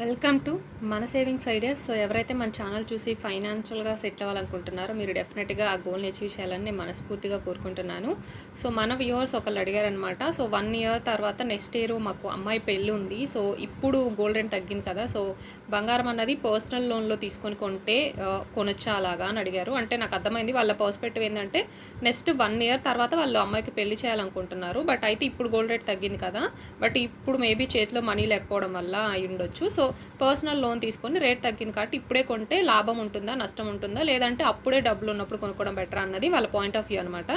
Welcome to మన savings ideas. So ఎవరైతే మన ఛానల్ చూసి ఫైనాన్షియల్గా సెటిల్ అవ్వాలనుకుంటున్నారో మీరు డెఫినెట్గా ఆ గోల్ని అచీవ్ చేయాలని నేను మనస్ఫూర్తిగా కోరుకుంటున్నాను. సో మన వ్యూవర్స్ ఒకళ్ళు అడిగారనమాట. సో 1 ఇయర్ తర్వాత నెక్స్ట్ ఇయర్ మాకు అమ్మాయి పెళ్ళి ఉంది. సో ఇప్పుడు గోల్డ్ రేట్ తగ్గింది కదా, సో బంగారం అన్నది పర్సనల్ లోన్లో తీసుకొని కొంటే కొనొచ్చా అలాగా అని అడిగారు. అంటే నాకు అర్థమైంది వాళ్ళ పర్స్పెక్టివ్ ఏంటంటే నెక్స్ట్ 1 ఇయర్ తర్వాత వాళ్ళు అమ్మాయికి పెళ్లి చేయాలనుకుంటున్నారు. బట్ అయితే ఇప్పుడు గోల్డ్ రేట్ తగ్గింది కదా, బట్ ఇప్పుడు మేబీ చేతిలో మనీ లేకపోవడం వల్ల అయి ఉండొచ్చు. సో పర్సనల్ లోన్ తీసుకొని రేట్ తగ్గింది కాబట్టి ఇప్పుడే కొంటే లాభం ఉంటుందా నష్టం ఉంటుందా, లేదంటే అప్పుడే డబ్బులు ఉన్నప్పుడు కొనుక్కోవడం బెటర్ అన్నది వాళ్ళ పాయింట్ ఆఫ్ వ్యూ అనమాట.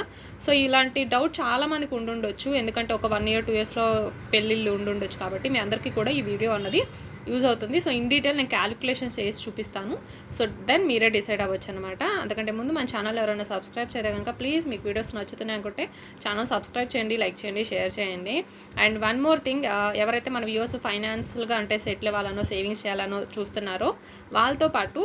సో ఇలాంటి డౌట్ చాలా మందికి ఉండుండొచ్చు, ఎందుకంటే ఒక 1 ఇయర్ 2 ఇయర్స్లో పెళ్ళిళ్ళు ఉండుండొచ్చు. కాబట్టి మీ అందరికీ కూడా ఈ వీడియో అన్నది యూజ్ అవుతుంది. సో ఇన్ డీటెయిల్ నేను క్యాలిక్యులేషన్స్ చేసి చూపిస్తాను. సో దెన్ మీరే డిసైడ్ అవ్వచ్చు అనమాట. అందుకంటే ముందు మన ఛానల్ ఎవరైనా సబ్స్క్రైబ్ చేస్తే కనుక ప్లీజ్ మీకు వీడియోస్ నచ్చుతున్నాయి అనుకుంటే ఛానల్ సబ్స్క్రైబ్ చేయండి, లైక్ చేయండి, షేర్ చేయండి. అండ్ వన్ మోర్ థింగ్, ఎవరైతే మన వ్యూవర్స్ ఫైనాన్షియల్గా అంటే సెటిల్ అవ్వాలనో సేవింగ్స్ చేయాలనో చూస్తున్నారో వాళ్ళతో పాటు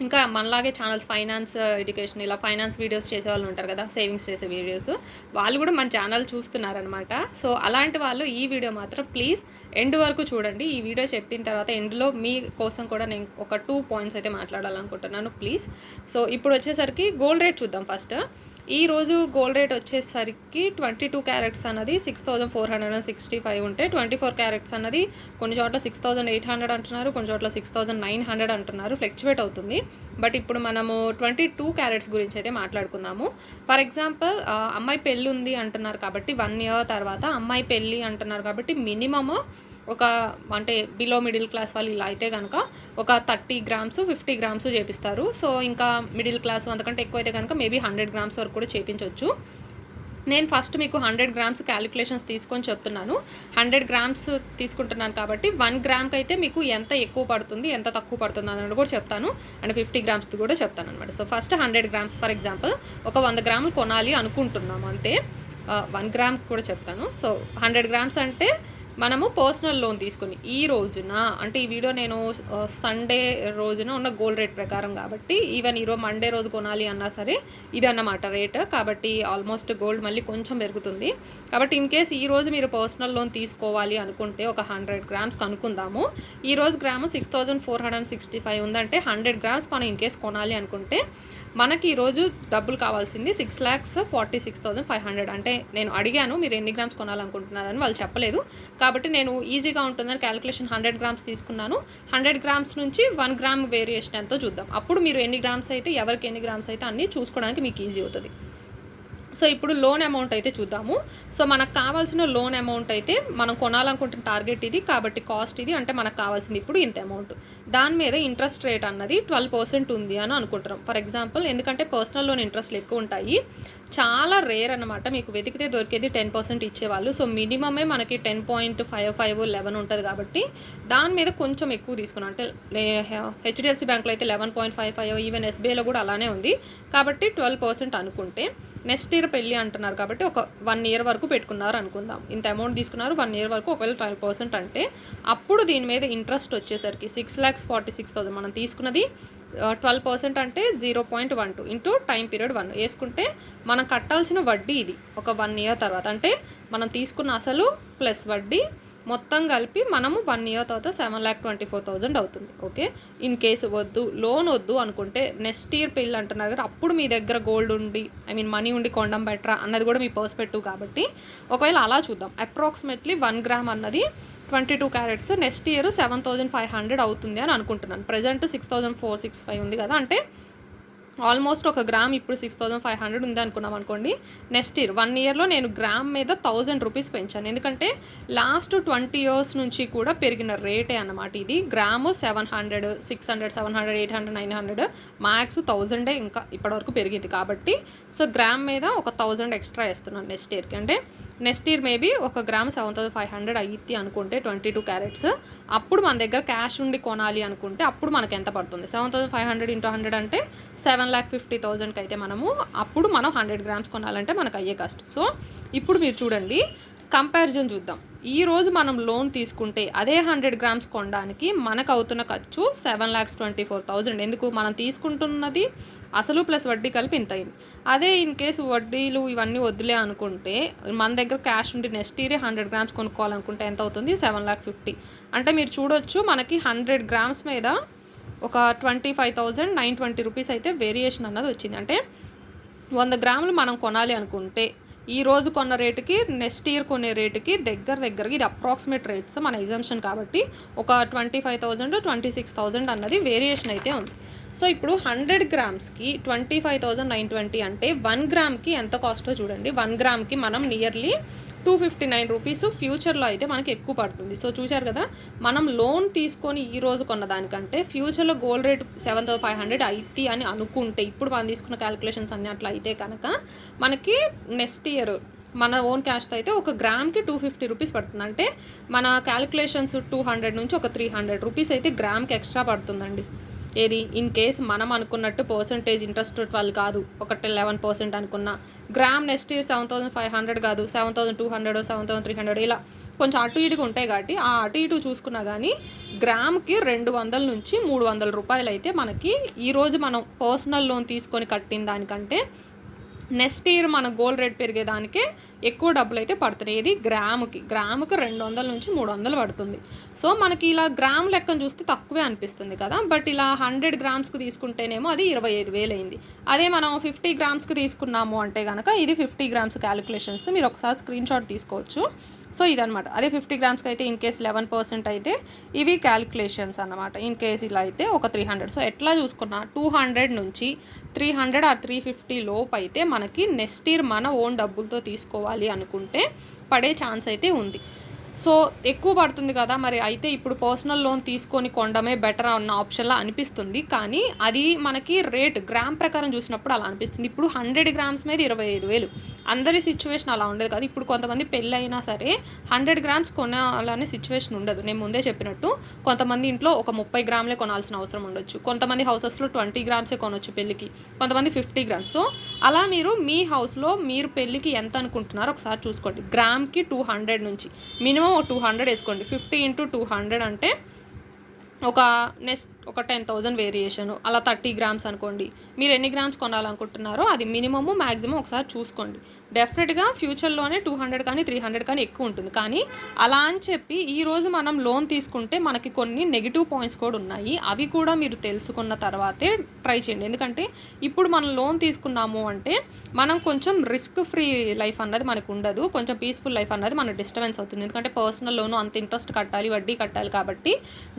ఇంకా మనలాగే ఛానల్స్ ఫైనాన్స్ ఎడ్యుకేషన్ ఇలా ఫైనాన్స్ వీడియోస్ చేసే వాళ్ళు ఉంటారు కదా, సేవింగ్స్ చేసే వీడియోస్, వాళ్ళు కూడా మన ఛానల్ చూస్తున్నారనమాట. సో అలాంటి వాళ్ళు ఈ వీడియో మాత్రం ప్లీజ్ ఎండ్ వరకు చూడండి. ఈ వీడియో చెప్పిన తర్వాత ఎండ్లో మీ కోసం కూడా నేను ఒక 2 పాయింట్స్ అయితే మాట్లాడాలనుకుంటున్నాను ప్లీజ్. సో ఇప్పుడు వచ్చేసరికి గోల్డ్ రేట్ చూద్దాం. ఫస్ట్ ఈరోజు గోల్డ్ రేట్ వచ్చేసరికి 22 క్యారెట్స్ అన్నది 6465 ఉంటే 24 క్యారెట్స్ అన్నది కొన్ని చోట్ల 6800 అంటున్నారు, కొన్ని చోట్ల 6900 అంటున్నారు, ఫ్లక్చువేట్ అవుతుంది. బట్ ఇప్పుడు మనము 22 క్యారెట్స్ గురించి అయితే మాట్లాడుకుందాము. ఫర్ ఎగ్జాంపుల్ అమ్మాయి పెళ్ళి ఉంది అంటున్నారు కాబట్టి 1 ఇయర్ తర్వాత అమ్మాయి పెళ్ళి అంటున్నారు కాబట్టి మినిమమ్ ఒక అంటే బిలో మిడిల్ క్లాస్ వాళ్ళు ఇలా అయితే కనుక ఒక 30 గ్రామ్స్ 50 గ్రామ్స్ చేపిస్తారు. సో ఇంకా మిడిల్ క్లాస్ అంతకంటే ఎక్కువ అయితే కనుక మేబీ 100 గ్రామ్స్ వరకు కూడా చేపించవచ్చు. నేను ఫస్ట్ మీకు 100 గ్రామ్స్ క్యాలిక్యులేషన్స్ తీసుకొని చెప్తున్నాను. 100 గ్రామ్స్ తీసుకుంటున్నాను కాబట్టి 1 గ్రామ్కి అయితే మీకు ఎంత ఎక్కువ పడుతుంది ఎంత తక్కువ పడుతుంది అన్నది కూడా చెప్తాను, అండ్ 50 గ్రామ్స్ది కూడా చెప్తాను అనమాట. So first 100 grams for example ఒక 100 గ్రాములు కొనాలి అనుకుంటున్నాము అంతే. 1 గ్రామ్ కూడా చెప్తాను. సో 100 గ్రామ్స్ అంటే మనము పర్సనల్ లోన్ తీసుకుని ఈ రోజున అంటే ఈ వీడియో నేను సండే రోజున ఉన్న గోల్డ్ రేట్ ప్రకారం కాబట్టి ఈవెన్ ఈరోజు మండే రోజు కొనాలి అన్నా సరే ఇది అన్నమాట రేట్. కాబట్టి ఆల్మోస్ట్ గోల్డ్ మళ్ళీ కొంచెం పెరుగుతుంది. కాబట్టి ఇన్ కేస్ ఈరోజు మీరు పర్సనల్ లోన్ తీసుకోవాలి అనుకుంటే ఒక 100 గ్రామ్స్ అనుకుందాము. ఈరోజు గ్రాము 6465 ఉందంటే 100 గ్రామ్స్ మనం ఇన్ కేస్ కొనాలి అనుకుంటే మనకి ఈరోజు డబ్బులు కావాల్సింది 6,46,500. అంటే నేను అడిగాను మీరు ఎన్ని గ్రామ్స్ కొనాలనుకుంటున్నారని, వాళ్ళు చెప్పలేదు. కాబట్టి నేను ఈజీగా ఉంటుందని క్యాలిక్యులేషన్ 100 గ్రామ్స్ తీసుకున్నాను. 100 గ్రామ్స్ నుంచి 1 గ్రామ్ వేరియేషన్ ఎంతో చూద్దాం. అప్పుడు మీరు ఎన్ని గ్రామ్స్ అయితే ఎవరికి ఎన్ని గ్రామ్స్ అయితే అన్నీ చూసుకోవడానికి మీకు ఈజీ అవుతుంది. సో ఇప్పుడు లోన్ అమౌంట్ అయితే చూద్దాము. సో మనకు కావాల్సిన లోన్ అమౌంట్ అయితే మనం కొనాలనుకుంటున్న టార్గెట్ ఇది కాబట్టి కాస్ట్ ఇది, అంటే మనకు కావాల్సింది ఇప్పుడు ఇంత అమౌంట్. దాని మీద ఇంట్రెస్ట్ రేట్ అన్నది 12% ఉంది అని అనుకుంటున్నాం ఫర్ ఎగ్జాంపుల్. ఎందుకంటే పర్సనల్ లోన్ ఇంట్రెస్ట్లు ఎక్కువ ఉంటాయి, చాలా రేర్ అనమాట. మీకు వెతికితే దొరికేది 10% ఇచ్చేవాళ్ళు. సో మినిమమే మనకి 10.55 11 ఉంటుంది కాబట్టి దాని మీద కొంచెం ఎక్కువ తీసుకున్నాం. అంటే హెచ్డిఎఫ్సి బ్యాంక్లో అయితే 11.55, ఈవెన్ ఎస్బీఐలో కూడా అలానే ఉంది. కాబట్టి 12% అనుకుంటే నెక్స్ట్ ఇయర్ పెళ్ళి అంటున్నారు కాబట్టి ఒక 1 ఇయర్ వరకు పెట్టుకున్నారు అనుకుందాం. ఇంత అమౌంట్ తీసుకున్నారు 1 ఇయర్ వరకు, ఒకవేళ 12% అంటే అప్పుడు దీని మీద ఇంట్రెస్ట్ వచ్చేసరికి 6,46,000 మనం తీసుకున్నది 12% అంటే 0.12 ఇంటూ టైం పీరియడ్ 1 వేసుకుంటే మనం కట్టాల్సిన వడ్డీ ఇది ఒక 1 ఇయర్ తర్వాత. అంటే మనం తీసుకున్న అసలు ప్లస్ వడ్డీ మొత్తం కలిపి మనము 1 ఇయర్ తర్వాత 7,24,000 అవుతుంది. ఓకే, ఇన్ కేసు లోన్ వద్దు అనుకుంటే నెక్స్ట్ ఇయర్ పెళ్ళి అంటున్నారు కదా, అప్పుడు మీ దగ్గర గోల్డ్ ఉండి మనీ ఉండి కొనడం బెటరా అన్నది కూడా మీ పర్స్పెక్టివ్. కాబట్టి ఒకవేళ అలా చూద్దాం, అప్రాక్సిమేట్లీ 1 గ్రామ్ అన్నది 22 క్యారెట్స్ నెక్స్ట్ ఇయర్ 7,500 అవుతుంది అని అనుకుంటున్నాను. ప్రజెంట్ 6,465 ఉంది కదా, అంటే ఆల్మోస్ట్ ఒక గ్రామ్ ఇప్పుడు 6,500 ఉంది అనుకున్నాం అనుకోండి. నెక్స్ట్ ఇయర్ 1 ఇయర్లో నేను గ్రామ్ మీద 1000 రూపీస్ పెంచాను, ఎందుకంటే లాస్ట్ 20 ఇయర్స్ నుంచి కూడా పెరిగిన రేటే అన్నమాట ఇది. గ్రాము 700 600 700 800 900 మ్యాక్స్ 1000 ఇంకా ఇప్పటివరకు పెరిగింది కాబట్టి సో గ్రామ్ మీద ఒక 1000 ఎక్స్ట్రా వేస్తున్నాను నెక్స్ట్ ఇయర్కి. అంటే నెక్స్ట్ ఇయర్ మేబీ ఒక గ్రామ్ 7,500 అయ్యిద్ది అనుకుంటే 22 క్యారెట్స్. అప్పుడు మన దగ్గర క్యాష్ ఉండి కొనాలి అనుకుంటే అప్పుడు మనకి ఎంత పడుతుంది, 7,500 ఇంటూ 100 అంటే 7,50,000కి అయితే మనం 100 గ్రామ్స్ కొనాలంటే మనకు అయ్యే కాస్ట్. సో ఇప్పుడు మీరు చూడండి, కంపారిజన్ చూద్దాం. ఈరోజు మనం లోన్ తీసుకుంటే అదే 100 గ్రామ్స్ కొనడానికి మనకు అవుతున్న ఖర్చు 7,24,000. ఎందుకు? మనం తీసుకుంటున్నది అసలు ప్లస్ వడ్డీ కలిపి ఇంత అయింది. అదే ఇన్ కేసు వడ్డీలు ఇవన్నీ వద్దులే అనుకుంటే మన దగ్గర క్యాష్ ఉండి నెక్స్ట్ ఇయరే 100 గ్రామ్స్ కొనుక్కోవాలనుకుంటే ఎంత అవుతుంది? 7,50,000. అంటే మీరు చూడొచ్చు మనకి 100 గ్రామ్స్ మీద ఒక 25,920 రూపీస్ అయితే వేరియేషన్ అన్నది వచ్చింది. అంటే 100 గ్రాములు మనం కొనాలి అనుకుంటే ఈ రోజు కొన్న రేటుకి నెక్స్ట్ ఇయర్ కొనే రేటుకి దగ్గరగా ఇది అప్రాక్సిమేట్ రేట్స్ మన ఎగ్జామ్షన్ కాబట్టి ఒక 25,000 26,000 అన్నది వేరియేషన్ అయితే ఉంది. సో ఇప్పుడు 100 గ్రామ్స్కి 25,920 అంటే 1 గ్రామ్కి ఎంత కాస్టో చూడండి. 1 గ్రామ్కి మనం నియర్లీ 259 రూపీస్ ఫ్యూచర్లో అయితే మనకి ఎక్కువ పడుతుంది. సో చూశారు కదా, మనం లోన్ తీసుకొని ఈ రోజు కొన్న దానికంటే ఫ్యూచర్లో గోల్డ్ రేట్ 7,500 అయితే అని అనుకుంటే, ఇప్పుడు మనం తీసుకున్న క్యాలిక్యులేషన్స్ అన్నీ అట్లా అయితే కనుక మనకి నెక్స్ట్ ఇయర్ మన ఓన్ క్యాష్తో అయితే ఒక గ్రామ్కి 250 రూపీస్ పడుతుంది. అంటే మన క్యాలిక్యులేషన్స్ 200 నుంచి ఒక 300 రూపీస్ అయితే గ్రామ్కి ఎక్స్ట్రా పడుతుందండి. ఏది? ఇన్ కేస్ మనం అనుకున్నట్టు పర్సంటేజ్ ఇంట్రెస్ట్ వాళ్ళు కాదు, ఒక 11% అనుకున్న గ్రామ్ నెక్స్ట్ ఇయర్ 7,500 కాదు, 7,200 7,300 ఇలా కొంచెం అటు ఇటుగా ఉంటాయి కాబట్టి ఆ అటు ఇటు చూసుకున్నా కానీ గ్రామ్కి 200 నుంచి 300 రూపాయలు అయితే మనకి ఈరోజు మనం పర్సనల్ లోన్ తీసుకొని కట్టిన దానికంటే నెక్స్ట్ ఇయర్ మన గోల్డ్ రేట్ పెరిగేదానికే ఎక్కువ డబ్బులు అయితే పడుతున్నాయి. ఇది గ్రాముకి 200 నుంచి 300 పడుతుంది. సో మనకి ఇలా గ్రామ్ లెక్కను చూస్తే తక్కువే అనిపిస్తుంది కదా, బట్ ఇలా 100 గ్రామ్స్కి తీసుకుంటేనేమో అది 25,000 అయింది. అదే మనం 50 గ్రామ్స్కి తీసుకున్నాము అంటే కనుక ఇది 50 గ్రామ్స్ క్యాలిక్యులేషన్స్ మీరు ఒకసారి స్క్రీన్ షాట్ తీసుకోవచ్చు. సో ఇదనమాట. అదే 50 గ్రామ్స్కి అయితే ఇన్ కేస్ 11% అయితే ఇవి క్యాలిక్యులేషన్స్ అన్నమాట. ఇన్ కేస్ ఇలా అయితే ఒక 300. సో ఎట్లా చూసుకున్నా 200 నుంచి 300 ఆ 350 లోపు అయితే మనకి నెక్స్ట్ ఇయర్ మన ఓన్ డబ్బులతో తీసుకోవాలి అనుకుంటే పడే ఛాన్స్ అయితే ఉంది. సో ఎక్కువ పడుతుంది కదా, మరి అయితే ఇప్పుడు పర్సనల్ లోన్ తీసుకొని కొనడమే బెటర్ అన్న ఆప్షన్లా అనిపిస్తుంది. కానీ అది మనకి రేట్ గ్రామ్ ప్రకారం చూసినప్పుడు అలా అనిపిస్తుంది. ఇప్పుడు 100 గ్రామ్స్ మీద 25,000. అందరి సిచ్యువేషన్ అలా ఉండదు కదా. ఇప్పుడు కొంతమంది పెళ్ళి అయినా సరే 100 గ్రామ్స్ కొనాలనే సిచ్యువేషన్ ఉండదు. నేను ముందే చెప్పినట్టు కొంతమంది ఇంట్లో ఒక 30 గ్రాములే కొనాల్సిన అవసరం ఉండొచ్చు. కొంతమంది హౌసెస్లో 20 గ్రామ్సే కొనవచ్చు పెళ్ళికి, కొంతమంది 50 గ్రామ్స్. సో అలా మీరు మీ హౌస్లో మీరు పెళ్ళికి ఎంత అనుకుంటున్నారో ఒకసారి చూసుకోండి. గ్రామ్కి 200 నుంచి మినిమం 200 వేసుకోండి. 50 × 200 అంటే ఒక నెక్స్ట్ ఒక 10,000 వేరియేషన్. అలా 30 గ్రామ్స్ అనుకోండి. మీరు ఎన్ని గ్రామ్స్ కొనాలనుకుంటున్నారో అది మినిమము మ్యాక్సిమం ఒకసారి చూసుకోండి. డెఫినెట్గా ఫ్యూచర్లోనే 200 కానీ 300 కానీ ఎక్కువ ఉంటుంది. కానీ అలా అని చెప్పి ఈరోజు మనం లోన్ తీసుకుంటే మనకి కొన్ని నెగిటివ్ పాయింట్స్ కూడా ఉన్నాయి. అవి కూడా మీరు తెలుసుకున్న తర్వాతే ట్రై చేయండి. ఎందుకంటే ఇప్పుడు మనం లోన్ తీసుకున్నాము అంటే మనం కొంచెం రిస్క్ ఫ్రీ లైఫ్ అన్నది మనకు ఉండదు, కొంచెం పీస్ఫుల్ లైఫ్ అన్నది మనకు డిస్టర్బెన్స్ అవుతుంది. ఎందుకంటే పర్సనల్ లోను అంత ఇంట్రెస్ట్ కట్టాలి, వడ్డీ కట్టాలి కాబట్టి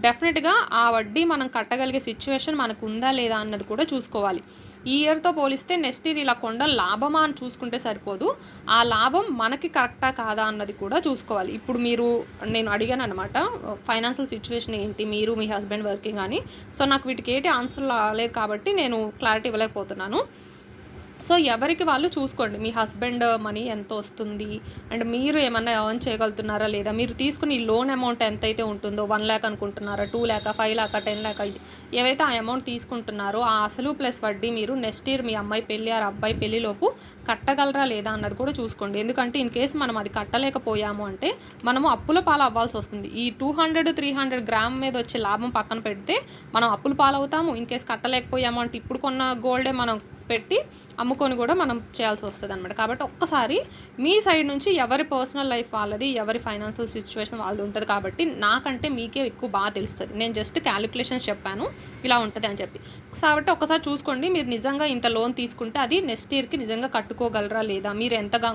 డెఫినెట్గా ఆ వడ్డీ మనం కట్టగలిగే సిచ్యువేషన్ మనకు ఉందా లేదా అన్నది కూడా చూసుకోవాలి. ఈ ఇయర్తో పోలిస్తే నెక్స్ట్ ఇయర్ ఇలా కొండ లాభమా అని చూసుకుంటే సరిపోదు, ఆ లాభం మనకి కరెక్టా కాదా అన్నది కూడా చూసుకోవాలి. ఇప్పుడు నేను అడిగాను అనమాట, ఫైనాన్షియల్ సిచ్యువేషన్ ఏంటి, మీరు మీ హస్బెండ్ వర్కింగ్ అని. సో నాకు వీటికి ఏంటి ఆన్సర్ రాలేదు కాబట్టి నేను క్లారిటీ ఇవ్వలేకపోతున్నాను. సో ఎవరికి వాళ్ళు చూసుకోండి, మీ హస్బెండ్ మనీ ఎంత వస్తుంది అండ్ మీరు ఏమన్నా ఎర్న్ చేయగలుగుతున్నారా లేదా, మీరు తీసుకుని లోన్ అమౌంట్ ఎంతైతే ఉంటుందో 1 lakh అనుకుంటున్నారా, 2 lakh 5 lakh 10 lakh ఏవైతే ఆ అమౌంట్ తీసుకుంటున్నారో ఆ అసలు ప్లస్ వడ్డీ మీరు నెక్స్ట్ ఇయర్ మీ అమ్మాయి పెళ్ళి ఆ అబ్బాయి పెళ్ళిలోపు కట్టగలరా లేదా అన్నది కూడా చూసుకోండి. ఎందుకంటే ఇన్ కేసు మనం అది కట్టలేకపోయాము అంటే మనము అప్పుల పాలు అవ్వాల్సి వస్తుంది. ఈ 200-300 గ్రామ్ మీద వచ్చే లాభం పక్కన పెడితే మనం అప్పుల పాలు అవుతాము. ఇన్ కేసు కట్టలేకపోయాము అంటే ఇప్పుడు కొన్న గోల్డే మనం పెట్టి అమ్ముకొని కూడా మనం చేయాల్సి వస్తుంది అనమాట. కాబట్టి ఒక్కసారి మీ సైడ్ నుంచి ఎవరి పర్సనల్ లైఫ్ వాళ్ళది, ఎవరి ఫైనాన్షియల్ సిచ్యువేషన్ వాళ్ళది ఉంటుంది కాబట్టి నాకంటే మీకే ఎక్కువ బాగా తెలుస్తుంది. నేను జస్ట్ క్యాలిక్యులేషన్స్ చెప్పాను ఇలా ఉంటుంది అని చెప్పి. కాబట్టి ఒకసారి చూసుకోండి, మీరు నిజంగా ఇంత లోన్ తీసుకుంటే అది నెక్స్ట్ ఇయర్కి నిజంగా కట్టుకోగలరా లేదా, మీరు ఎంతగా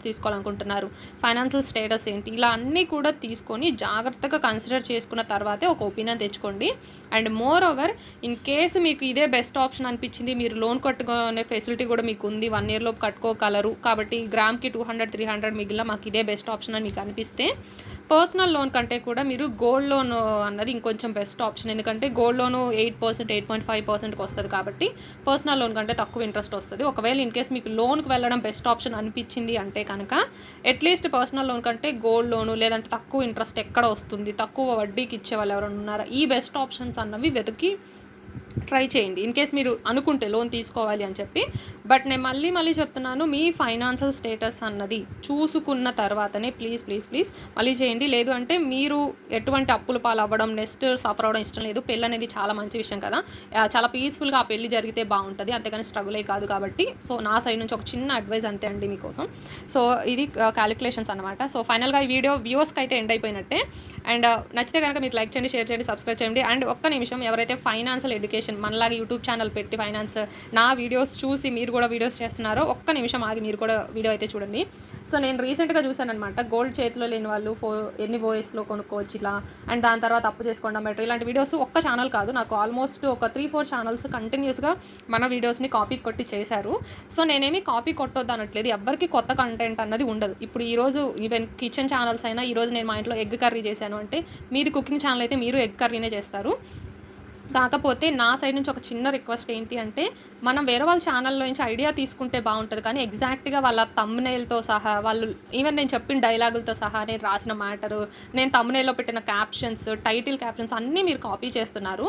తీసుకోవాలనుకుంటున్నారు, ఫైనాన్షియల్ స్టేటస్ ఏంటి, ఇలా అన్నీ కూడా తీసుకొని జాగ్రత్తగా కన్సిడర్ చేసుకున్న తర్వాతే ఒక ఒపీనియన్ తెచ్చుకోండి. And more over in case మీకు ఇదే బెస్ట్ ఆప్షన్ అనిపించింది, మీరు లోన్ కట్టుకునే ఫెసిలిటీ కూడా మీకు ఉంది, 1 year లోపు కట్టుకోగలరు కాబట్టి గ్రామ్కి 200-300 మిగిలిన మాకు ఇదే బెస్ట్ ఆప్షన్ అని మీకు అనిపిస్తే పర్సనల్ లోన్ కంటే కూడా మీరు గోల్డ్ లోన్ అన్నది ఇంకొంచెం బెస్ట్ ఆప్షన్. ఎందుకంటే గోల్డ్ లోను 8%, 8.5%కి వస్తుంది కాబట్టి పర్సనల్ లోన్ కంటే తక్కువ ఇంట్రెస్ట్ వస్తుంది. ఒకవేళ ఇన్ కేస్ మీకు లోన్కి వెళ్ళడం బెస్ట్ ఆప్షన్ అనిపించింది అంటే కనుక అట్లీస్ట్ పర్సనల్ లోన్ కంటే గోల్డ్ లోను లేదంటే తక్కువ ఇంట్రెస్ట్ ఎక్కడ వస్తుంది, తక్కువ వడ్డీకి ఇచ్చే వాళ్ళు ఎవరైనా ఉన్నారా, ఈ బెస్ట్ ఆప్షన్స్ అన్నవి వెతికి ట్రై చేయండి. ఇన్ కేస్ మీరు అనుకుంటే లోన్ తీసుకోవాలి అని చెప్పి బట్ నేను మళ్ళీ చెప్తున్నాను, మీ ఫైనాన్షియల్ స్టేటస్ అన్నది చూసుకున్న తర్వాతనే ప్లీజ్ మళ్ళీ చేయండి. లేదు అంటే మీరు ఎటువంటి అప్పుల పాలు అవ్వడం, నెక్స్ట్ సఫర్ అవ్వడం ఇష్టం లేదు. పెళ్ళి అనేది చాలా మంచి విషయం కదా, చాలా పీస్ఫుల్గా ఆ పెళ్ళి జరిగితే బాగుంటుంది, అంతేగాని స్ట్రగులే కాదు. కాబట్టి సో నా సైడ్ నుంచి ఒక చిన్న అడ్వైస్ అంతే అండి మీకోసం. సో ఇది క్యాలిక్యులేషన్స్ అనమాట. సో ఫైనల్గా ఈ వీడియో వ్యూవర్స్కి అయితే ఎండ్ అయిపోయినట్టే. అండ్ నచ్చితే కనుక మీరు లైక్ చేయండి, షేర్ చేయండి, సబ్స్క్రైబ్ చేయండి. అండ్ ఒక్క నిమిషం, ఎవరైతే ఫైనాన్షియల్ ఎడ్యుకేషన్ మనలాగా యూట్యూబ్ ఛానల్ పెట్టి ఫైనాన్స్ నా వీడియోస్ చూసి మీరు కూడా వీడియోస్ చేస్తున్నారో ఒక్క నిమిషం ఆగి మీరు కూడా వీడియో అయితే చూడండి. సో నేను రీసెంట్గా చూశాను అనమాట, గోల్డ్ చేతిలో లేని వాళ్ళు ఎన్ని ఓఎస్లో కొనుక్కోవచ్చు ఇలా, అండ్ దాని తర్వాత అప్పు చేసుకోవడం బెటర్, ఇలాంటి వీడియోస్ ఒక్క ఛానల్ కాదు, నాకు ఆల్మోస్ట్ ఒక 3-4 ఛానల్స్ కంటిన్యూస్గా మన వీడియోస్ని కాపీ కొట్టి చేశారు. సో నేనేమి కాపీ కొట్టొద్దు అనట్లేదు, ఎవరికి కొత్త కంటెంట్ అన్నది ఉండదు. ఇప్పుడు ఈరోజు ఈవెన్ కిచెన్ ఛానల్స్ అయినా, ఈరోజు నేను మా ఇంట్లో ఎగ్ కర్రీ చేశాను అంటే, మీది కుకింగ్ ఛానల్ అయితే మీరు ఎగ్ కర్రీనే చేస్తారు. కాకపోతే నా సైడ్ నుంచి ఒక చిన్న రిక్వెస్ట్ ఏంటి అంటే, మనం వేరే వాళ్ళ ఛానల్లో నుంచి ఐడియా తీసుకుంటే బాగుంటుంది, కానీ ఎగ్జాక్ట్గా వాళ్ళ థంబ్నెయిల్తో సహా, వాళ్ళు ఈవెన్ నేను చెప్పిన డైలాగులతో సహా, నేను రాసిన మ్యాటరు, నేను థంబ్నెయిల్లో పెట్టిన క్యాప్షన్స్, టైటిల్ క్యాప్షన్స్ అన్నీ మీరు కాపీ చేస్తున్నారు.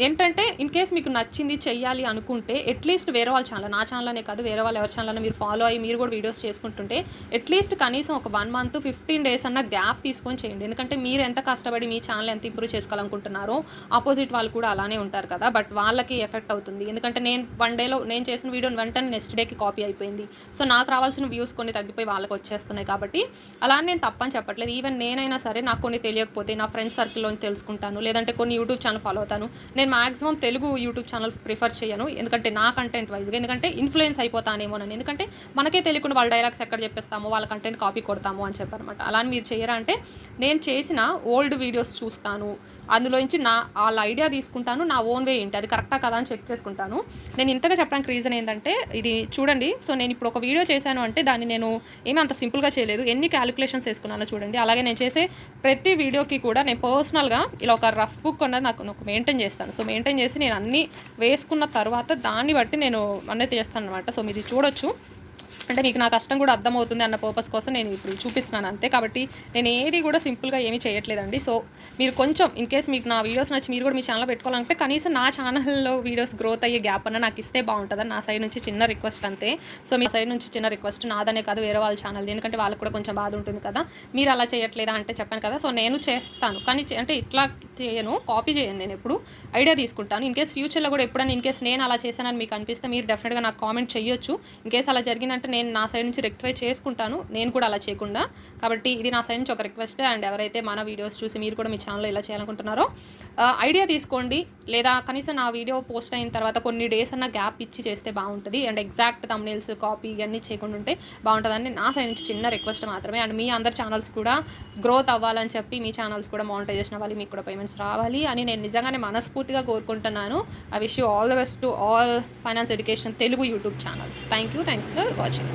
ఏంటంటే ఇన్ కేస్ మీకు నచ్చింది చెయ్యాలి అనుకుంటే అట్లీస్ట్ వేరే వాళ్ళ ఛానల్, నా ఛానల్నే కాదు వేరే వాళ్ళు ఎవరి ఛానల్ మీరు ఫాలో అయ్యి మీరు కూడా వీడియోస్ చేసుకుంటుంటే అట్లీస్ట్ కనీసం ఒక 1 month 15 days అన్న గ్యాప్ తీసుకొని చేయండి. ఎందుకంటే మీరు ఎంత కష్టపడి మీ ఛానల్ ఎంత ఇంప్రూవ్ చేసుకోవాలనుకుంటున్నారో ఆపోజిట్ వాళ్ళు కూడా అలానే ఉంటారు కదా, బట్ వాళ్ళకి ఎఫెక్ట్ అవుతుంది. ఎందుకంటే నేను 1 dayలో నేను చేసిన వీడియోని వెంటనే నెక్స్ట్ డేకి కాపీ అయిపోయింది. సో నాకు రావాల్సిన వ్యూస్ కొన్ని తగ్గిపోయి వాళ్ళకి వచ్చేస్తున్నాయి. కాబట్టి అలా నేను తప్పని చెప్పట్లేదు. ఈవెన్ నేనైనా సరే నాకు కొన్ని తెలియకపోతే నా ఫ్రెండ్స్ సర్కిల్లో తెలుసుకుంటాను, లేదంటే కొన్ని యూట్యూబ్ ఛానల్ ఫాలో అవుతాను. నేను maximum Telugu YouTube channel prefer చేయను, ఎందుకంటే నా కంటెంట్ వైజ్గా, ఎందుకంటే ఇన్ఫ్లుయెన్స్ అయిపోతానేమోనని, ఎందుకంటే మనకే తెలియకుండా వాళ్ళ డైలాగ్స్ ఎక్కడ చెప్పేస్తామో, వాళ్ళ కంటెంట్ కాపీ కొడతాము అని చెప్పారనమాట. అలా మీరు చేయరా అంటే, నేను చేసిన ఓల్డ్ వీడియోస్ చూస్తాను, అందులోంచి వాళ్ళ ఐడియా తీసుకుంటాను, నా ఓన్ వే ఏంటి అది కరెక్టా కదా అని చెక్ చేసుకుంటాను. నేను ఇంతగా చెప్పడానికి రీజన్ ఏంటంటే, ఇది చూడండి. సో నేను ఇప్పుడు ఒక వీడియో చేశాను అంటే దాన్ని నేను ఏమీ అంత సింపుల్గా చేయలేదు, ఎన్ని క్యాలిక్యులేషన్స్ వేసుకున్నానో చూడండి. అలాగే నేను చేసే ప్రతి వీడియోకి కూడా నేను పర్సనల్గా ఇలా ఒక రఫ్ బుక్ అన్నది నాకు మెయింటైన్ చేస్తాను. సో మెయింటైన్ చేసి నేను అన్నీ వేసుకున్న తర్వాత దాన్ని బట్టి నేను అన్నీ చేస్తాను అనమాట. సో మీరు చూడొచ్చు, అంటే మీకు నా కష్టం కూడా అర్థమవుతుంది అన్న పర్పస్ కోసం నేను ఇప్పుడు చూపిస్తున్నాను అంతే. కాబట్టి నేను ఏది కూడా సింపుల్గా ఏమీ చేయట్లేదండి. సో మీరు కొంచెం ఇన్ కేస్ మీకు నా వీడియోస్ నచ్చి మీరు కూడా మీ ఛానల్లో పెట్టుకోవాలంటే కనీసం నా ఛానల్లో వీడియోస్ గ్రోత్ అయ్యే గ్యాప్ అన్న నాకు ఇస్తే బాగుంటుందని నా సైడ్ నుంచి చిన్న రిక్వెస్ట్ అంతే. సో మీ సైడ్ నుంచి చిన్న రిక్వెస్ట్, నాదనే కాదు వేరే వాళ్ళ ఛానల్, ఎందుకంటే వాళ్ళకి కూడా కొంచెం బాధ ఉంటుంది కదా, మీరు అలా చేయట్లేదా అంటే చెప్పాను కదా. సో నేను చేస్తాను, కానీ అంటే ఇట్లా చేయను, కాపీ చేయను, నేను ఎప్పుడు ఐడియా తీసుకుంటాను. ఇన్ కేస్ ఫ్యూచర్లో కూడా ఎప్పుడైనా ఇన్ కేస్ నేను అలా చేశానని మీకు అనిపిస్తే మీరు డెఫినెట్గా నాకు కామెంట్ చేయొచ్చు. ఇన్ కేస్ అలా జరిగిందంటే నేను నా సైడ్ నుంచి రెక్టిఫై చేసుకుంటాను, నేను కూడా అలా చేయకుండా. కాబట్టి ఇది నా సైడ్ నుంచి ఒక రిక్వెస్ట్. అండ్ ఎవరైతే మన వీడియోస్ చూసి మీరు కూడా మీ ఛానల్లో ఇలా చేయాలనుకుంటున్నారో ఐడియా తీసుకోండి, లేదా కనీసం నా వీడియో పోస్ట్ అయిన తర్వాత కొన్ని డేస్ అన్న గ్యాప్ ఇచ్చి చేస్తే బాగుంటుంది. అండ్ ఎగ్జాక్ట్ థంబ్నెయిల్స్ కాపీ ఇవన్నీ చేయకుండా ఉంటే బాగుంటుందని నా సైడ్ నుంచి చిన్న రిక్వెస్ట్ మాత్రమే. అండ్ మీ అందరి ఛానల్స్ కూడా గ్రోత్ అవ్వాలని చెప్పి, మీ ఛానల్స్ కూడా మానిటైజేషన్ అవ్వాలి, మీకు కూడా పేమెంట్స్ రావాలి అని నేను నిజంగానే మనస్ఫూర్తిగా కోరుకుంటున్నాను. I wish you all the best to all finance education Telugu YouTube channels. Thanks for watching.